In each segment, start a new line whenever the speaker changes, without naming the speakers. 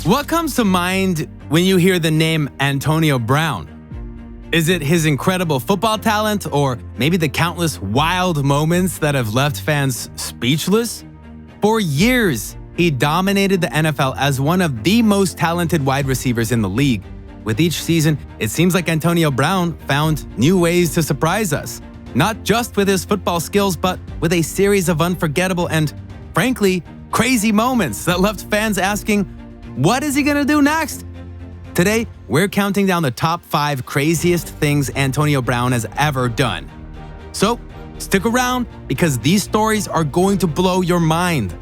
What comes to mind when you hear the name Antonio Brown? Is it his incredible football talent, or maybe the countless wild moments that have left fans speechless? For years, he dominated the NFL as one of the most talented wide receivers in the league. With each season, it seems like Antonio Brown found new ways to surprise us, not just with his football skills, but with a series of unforgettable and, frankly, crazy moments that left fans asking, what is he gonna do next? Today, we're counting down the top 5 craziest things Antonio Brown has ever done. So, stick around because these stories are going to blow your mind.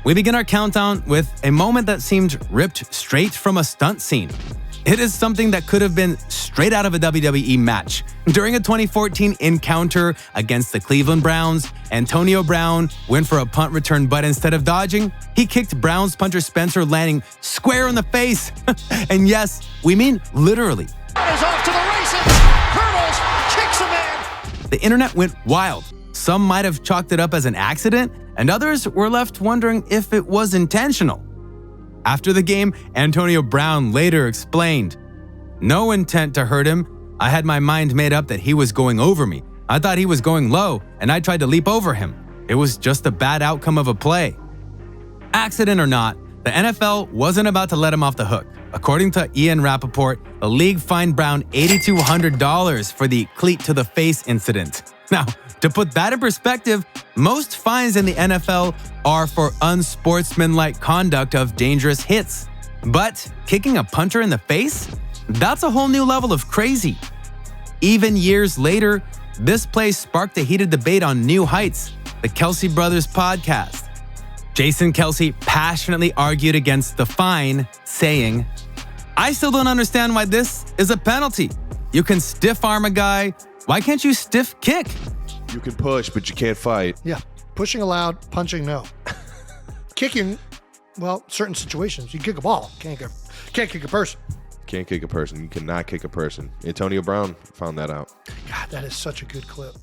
We begin our countdown with a moment that seemed ripped straight from a stunt scene. It is something that could have been straight out of a WWE match. During a 2014 encounter against the Cleveland Browns, Antonio Brown went for a punt return, but instead of dodging, he kicked Browns punter Spencer Lanning square in the face. And yes, we mean literally.
Is off to the races, hurdles, kicks a man.
The internet went wild. Some might have chalked it up as an accident, and others were left wondering if it was intentional. After the game, Antonio Brown later explained, "No intent to hurt him. I had my mind made up that he was going over me. I thought he was going low, and I tried to leap over him. It was just a bad outcome of a play." Accident or not, the NFL wasn't about to let him off the hook. According to Ian Rappaport, the league fined Brown $8,200 for the cleat to the face incident. Now, to put that in perspective, most fines in the NFL are for unsportsmanlike conduct of dangerous hits. But kicking a punter in the face? That's a whole new level of crazy. Even years later, this play sparked a heated debate on New Heights, the Kelce Brothers podcast. Jason Kelce passionately argued against the fine, saying, "I still don't understand why this is a penalty. You can stiff arm a guy. Why can't you stiff kick?"
You can push, but you can't fight.
Yeah, pushing allowed, punching no. Kicking, well, certain situations. You kick a ball, can't kick a person.
Can't kick a person. You cannot kick a person. Antonio Brown found that out.
God, that is such a good clip.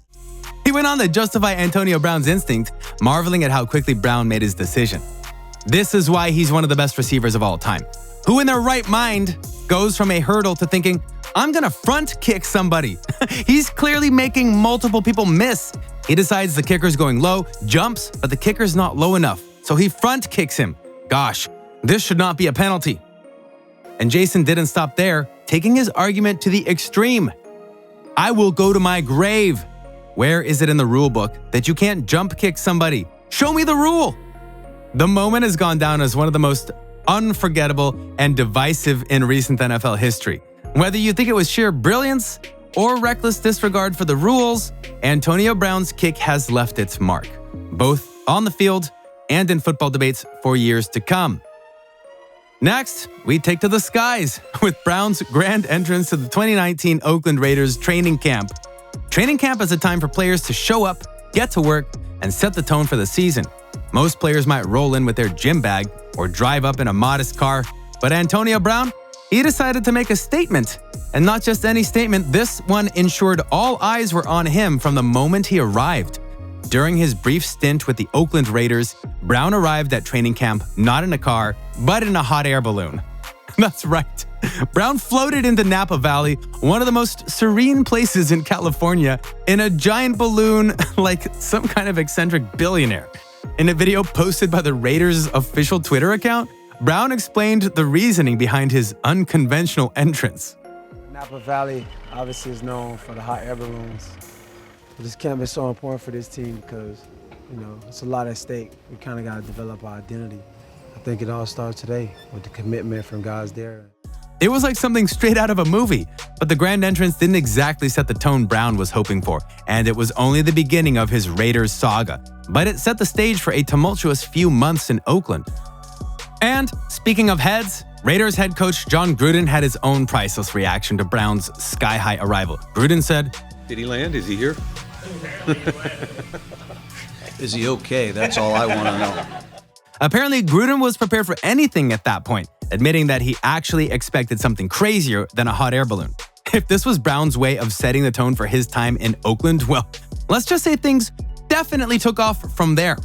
He went on to justify Antonio Brown's instinct, marveling at how quickly Brown made his decision. This is why he's one of the best receivers of all time. Who in their right mind goes from a hurdle to thinking, I'm gonna front kick somebody? He's clearly making multiple people miss. He decides the kicker's going low, jumps, but the kicker's not low enough, so he front kicks him. Gosh, this should not be a penalty. And Jason didn't stop there, taking his argument to the extreme. I will go to my grave. Where is it in the rule book that you can't jump kick somebody? Show me the rule. The moment has gone down as one of the most unforgettable and divisive in recent NFL history. Whether you think it was sheer brilliance or reckless disregard for the rules, Antonio Brown's kick has left its mark, both on the field and in football debates for years to come. Next, we take to the skies with Brown's grand entrance to the 2019 Oakland Raiders training camp. Training camp is a time for players to show up, get to work, and set the tone for the season. Most players might roll in with their gym bag or drive up in a modest car, but Antonio Brown, he decided to make a statement. And not just any statement, this one ensured all eyes were on him from the moment he arrived. During his brief stint with the Oakland Raiders, Brown arrived at training camp not in a car, but in a hot air balloon. That's right. Brown floated into Napa Valley, one of the most serene places in California, in a giant balloon like some kind of eccentric billionaire. In a video posted by the Raiders' official Twitter account, Brown explained the reasoning behind his unconventional entrance.
Napa Valley obviously is known for the hot air balloons. This camp is so important for this team because, it's a lot at stake. We kind of got to develop our identity. I think it all starts today with the commitment from guys there.
It was like something straight out of a movie, but the grand entrance didn't exactly set the tone Brown was hoping for, and it was only the beginning of his Raiders saga. But it set the stage for a tumultuous few months in Oakland. And speaking of heads, Raiders head coach John Gruden had his own priceless reaction to Brown's sky-high arrival. Gruden said,
"Did he land? Is he here?"
Is he okay? That's all I want to know.
Apparently, Gruden was prepared for anything at that point, admitting that he actually expected something crazier than a hot air balloon. If this was Brown's way of setting the tone for his time in Oakland, well, let's just say things definitely took off from there.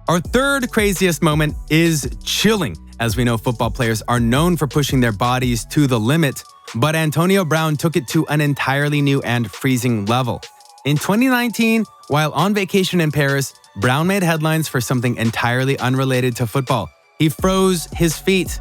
Our third craziest moment is chilling. As we know, football players are known for pushing their bodies to the limit, but Antonio Brown took it to an entirely new and freezing level. In 2019, while on vacation in Paris, Brown made headlines for something entirely unrelated to football. He froze his feet.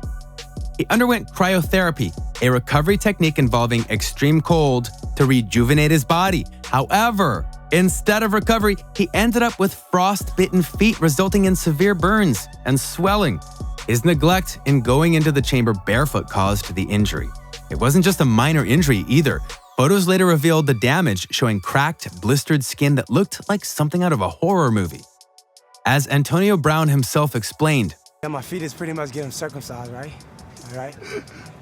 He underwent cryotherapy, a recovery technique involving extreme cold to rejuvenate his body. However, instead of recovery, he ended up with frostbitten feet, resulting in severe burns and swelling. His neglect in going into the chamber barefoot caused the injury. It wasn't just a minor injury either. Photos later revealed the damage, showing cracked, blistered skin that looked like something out of a horror movie. As Antonio Brown himself explained,
Yeah, my feet is pretty much getting circumcised, right? All right?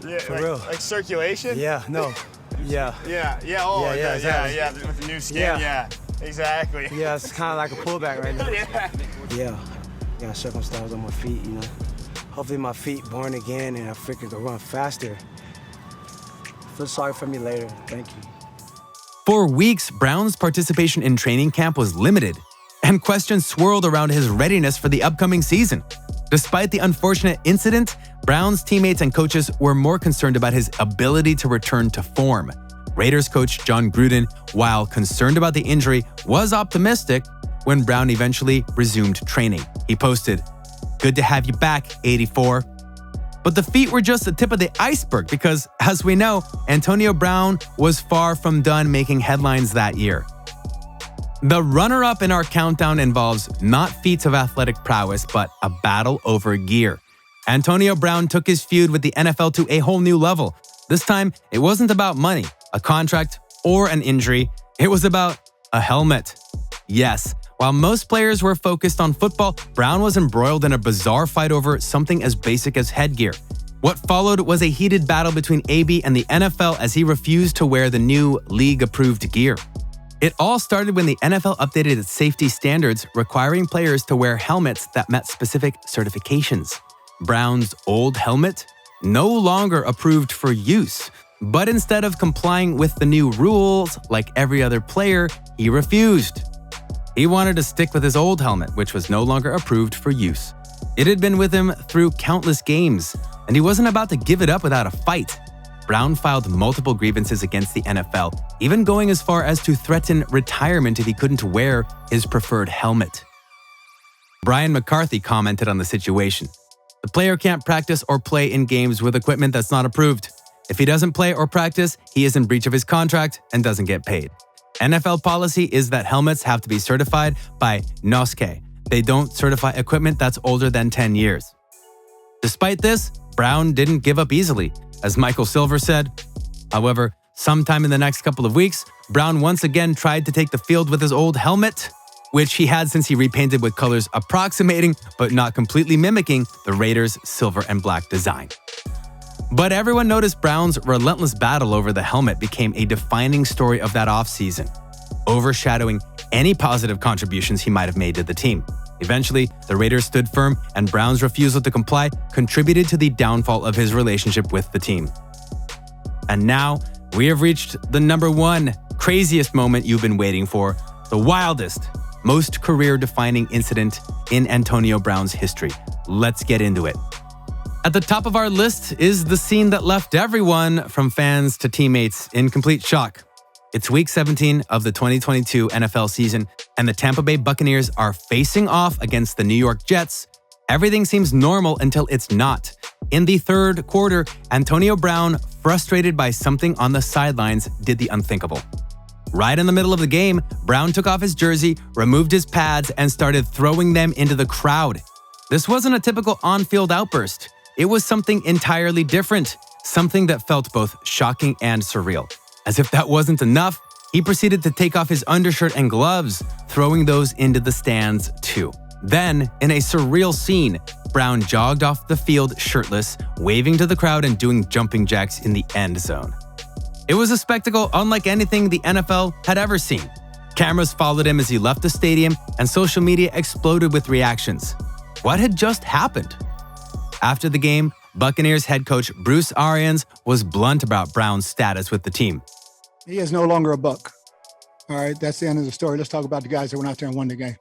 Yeah,
For
like,
real.
like circulation?
Yeah, no. Yeah.
Yeah, oh,
Yeah, yeah, exactly.
yeah, with the new skin,
Yeah.
yeah, exactly.
Yeah, it's kind of like a pullback right now.
Yeah.
Yeah, got circumcised on my feet, you know. Hopefully my feet born again and I freaking can run faster. Feel sorry for me later. Thank you.
for weeks, Brown's participation in training camp was limited, and questions swirled around his readiness for the upcoming season. Despite the unfortunate incident, Brown's teammates and coaches were more concerned about his ability to return to form. Raiders coach John Gruden, while concerned about the injury, was optimistic when Brown eventually resumed training. He posted, "Good to have you back, 84." But the feet were just the tip of the iceberg because, as we know, Antonio Brown was far from done making headlines that year. The runner-up in our countdown involves not feats of athletic prowess, but a battle over gear. Antonio Brown took his feud with the NFL to a whole new level. This time, it wasn't about money, a contract, or an injury. It was about a helmet. Yes, while most players were focused on football, Brown was embroiled in a bizarre fight over something as basic as headgear. What followed was a heated battle between AB and the NFL as he refused to wear the new league-approved gear. It all started when the NFL updated its safety standards, requiring players to wear helmets that met specific certifications. Brown's old helmet? No longer approved for use. But instead of complying with the new rules, like every other player, he refused. He wanted to stick with his old helmet, which was no longer approved for use. It had been with him through countless games, and he wasn't about to give it up without a fight. Brown filed multiple grievances against the NFL, even going as far as to threaten retirement if he couldn't wear his preferred helmet. Brian McCarthy commented on the situation. "The player can't practice or play in games with equipment that's not approved. If he doesn't play or practice, he is in breach of his contract and doesn't get paid. NFL policy is that helmets have to be certified by NOSCE. They don't certify equipment that's older than 10 years. Despite this, Brown didn't give up easily, as Michael Silver said. However, sometime in the next couple of weeks, Brown once again tried to take the field with his old helmet, which he had since he repainted with colors approximating but not completely mimicking the Raiders' silver and black design. But everyone noticed Brown's relentless battle over the helmet became a defining story of that offseason, overshadowing any positive contributions he might have made to the team. Eventually, the Raiders stood firm, and Brown's refusal to comply contributed to the downfall of his relationship with the team. And now, we have reached the number one craziest moment you've been waiting for, the wildest, most career-defining incident in Antonio Brown's history. Let's get into it. At the top of our list is the scene that left everyone, from fans to teammates, in complete shock. It's Week 17 of the 2022 NFL season, and the Tampa Bay Buccaneers are facing off against the New York Jets. Everything seems normal until it's not. In the third quarter, Antonio Brown, frustrated by something on the sidelines, did the unthinkable. Right in the middle of the game, Brown took off his jersey, removed his pads, and started throwing them into the crowd. This wasn't a typical on-field outburst. It was something entirely different, something that felt both shocking and surreal. As if that wasn't enough, he proceeded to take off his undershirt and gloves, throwing those into the stands too. Then, in a surreal scene, Brown jogged off the field shirtless, waving to the crowd and doing jumping jacks in the end zone. It was a spectacle unlike anything the NFL had ever seen. Cameras followed him as he left the stadium, and social media exploded with reactions. What had just happened? After the game, Buccaneers head coach Bruce Arians was blunt about Brown's status with the team.
He is no longer a Buck. All right, that's the end of the story. Let's talk about the guys that went out there and won the game.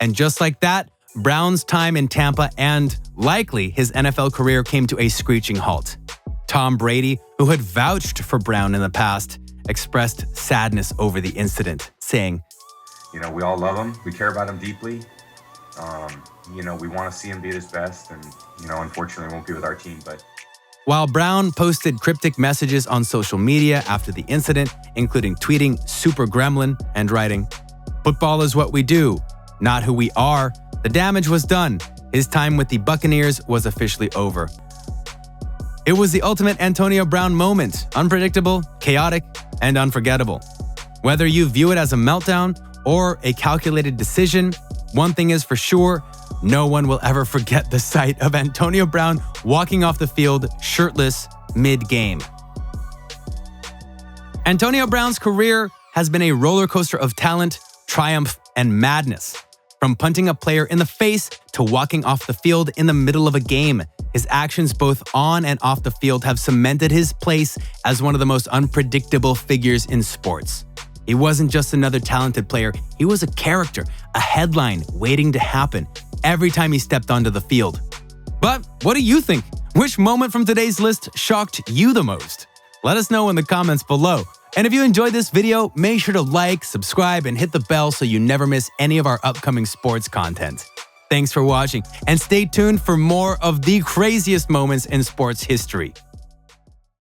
And just like that, Brown's time in Tampa and likely his NFL career came to a screeching halt. Tom Brady, who had vouched for Brown in the past, expressed sadness over the incident, saying,
we all love him. We care about him deeply. We want to see him be at his best. And, unfortunately, won't be with our team. But
while Brown posted cryptic messages on social media after the incident, including tweeting Super Gremlin and writing, "Football is what we do, not who we are. The damage was done. His time with the Buccaneers was officially over." It was the ultimate Antonio Brown moment, unpredictable, chaotic, and unforgettable. Whether you view it as a meltdown or a calculated decision, one thing is for sure, no one will ever forget the sight of Antonio Brown walking off the field shirtless mid-game. Antonio Brown's career has been a roller coaster of talent, triumph, and madness. From punting a player in the face to walking off the field in the middle of a game, his actions both on and off the field have cemented his place as one of the most unpredictable figures in sports. He wasn't just another talented player, he was a character, a headline waiting to happen every time he stepped onto the field. But what do you think? Which moment from today's list shocked you the most? Let us know in the comments below. And if you enjoyed this video, make sure to like, subscribe, and hit the bell so you never miss any of our upcoming sports content. Thanks for watching, and stay tuned for more of the craziest moments in sports history.